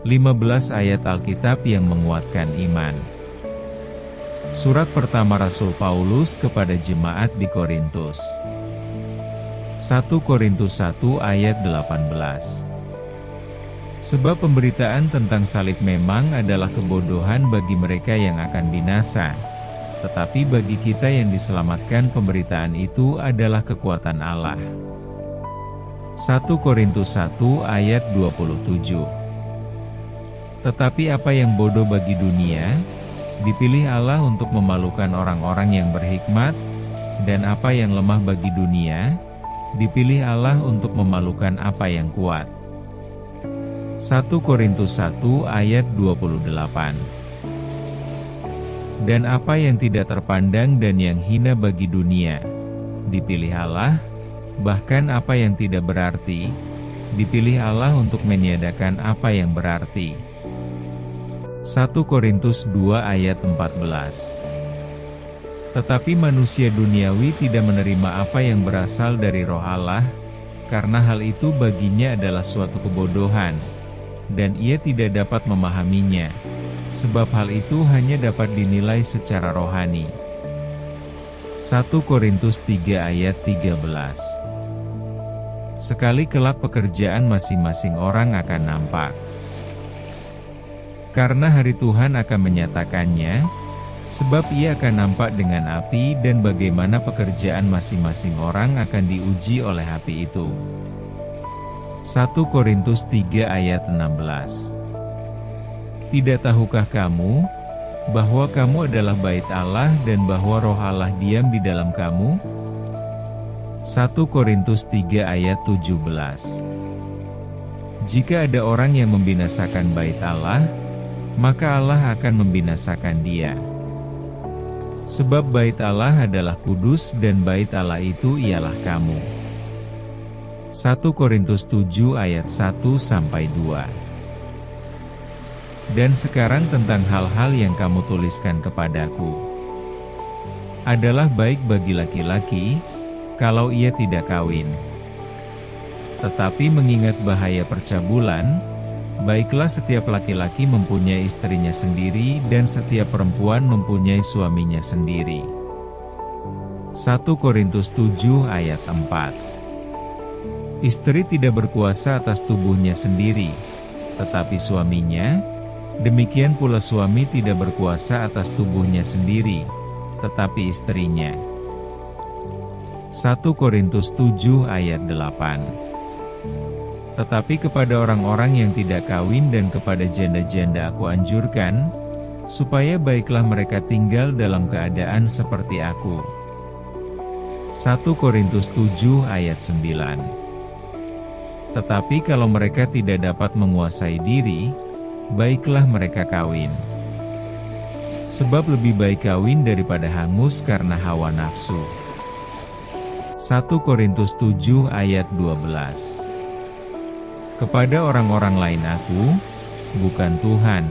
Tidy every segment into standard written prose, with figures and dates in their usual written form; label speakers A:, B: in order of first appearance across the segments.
A: 15 ayat Alkitab yang menguatkan iman. Surat pertama Rasul Paulus kepada jemaat di Korintus. 1 Korintus 1 ayat 18. Sebab pemberitaan tentang salib memang adalah kebodohan bagi mereka yang akan binasa, tetapi bagi kita yang diselamatkan pemberitaan itu adalah kekuatan Allah. 1 Korintus 1 ayat 27. Tetapi apa yang bodoh bagi dunia, dipilih Allah untuk memalukan orang-orang yang berhikmat, dan apa yang lemah bagi dunia, dipilih Allah untuk memalukan apa yang kuat. 1 Korintus 1 ayat 28. Dan apa yang tidak terpandang dan yang hina bagi dunia, dipilih Allah, bahkan apa yang tidak berarti, dipilih Allah untuk meniadakan apa yang berarti. 1 Korintus 2 ayat 14. Tetapi manusia duniawi tidak menerima apa yang berasal dari Roh Allah, karena hal itu baginya adalah suatu kebodohan, dan ia tidak dapat memahaminya, sebab hal itu hanya dapat dinilai secara rohani. 1 Korintus 3 ayat 13. Sekali kelak pekerjaan masing-masing orang akan nampak. Karena hari Tuhan akan menyatakannya, sebab ia akan nampak dengan api dan bagaimana pekerjaan masing-masing orang akan diuji oleh api itu. 1 Korintus 3 ayat 16. Tidak tahukah kamu, bahwa kamu adalah bait Allah dan bahwa Roh Allah diam di dalam kamu? 1 Korintus 3 ayat 17. Jika ada orang yang membinasakan bait Allah, maka Allah akan membinasakan dia. Sebab bait Allah adalah kudus dan bait Allah itu ialah kamu. 1 Korintus 7 ayat 1-2. Dan sekarang tentang hal-hal yang kamu tuliskan kepadaku. Adalah baik bagi laki-laki, kalau ia tidak kawin. Tetapi mengingat bahaya percabulan, baiklah setiap laki-laki mempunyai istrinya sendiri dan setiap perempuan mempunyai suaminya sendiri. 1 Korintus 7 ayat 4. Istri tidak berkuasa atas tubuhnya sendiri, tetapi suaminya, demikian pula suami tidak berkuasa atas tubuhnya sendiri, tetapi istrinya. 1 Korintus 7 ayat 8. Tetapi kepada orang-orang yang tidak kawin dan kepada janda-janda aku anjurkan, supaya baiklah mereka tinggal dalam keadaan seperti aku. 1 Korintus 7 ayat 9. Tetapi kalau mereka tidak dapat menguasai diri, baiklah mereka kawin. Sebab lebih baik kawin daripada hangus karena hawa nafsu. 1 Korintus 7 ayat 12. Kepada orang-orang lain aku, bukan Tuhan,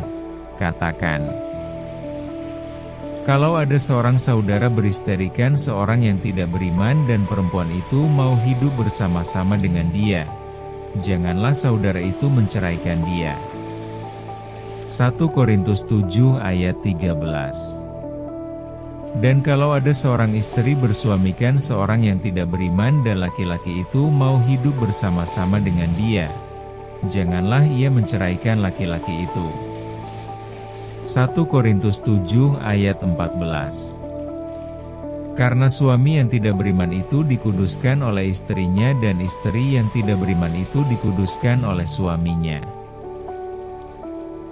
A: katakan. Kalau ada seorang saudara beristerikan seorang yang tidak beriman dan perempuan itu mau hidup bersama-sama dengan dia, janganlah saudara itu menceraikan dia. 1 Korintus 7 ayat 13. Dan kalau ada seorang istri bersuamikan seorang yang tidak beriman dan laki-laki itu mau hidup bersama-sama dengan dia, janganlah ia menceraikan laki-laki itu. 1 Korintus 7 ayat 14. Karena suami yang tidak beriman itu dikuduskan oleh istrinya dan istri yang tidak beriman itu dikuduskan oleh suaminya.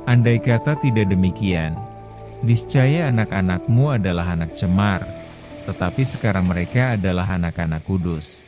A: Andai kata tidak demikian, niscaya anak-anakmu adalah anak cemar, tetapi sekarang mereka adalah anak-anak kudus.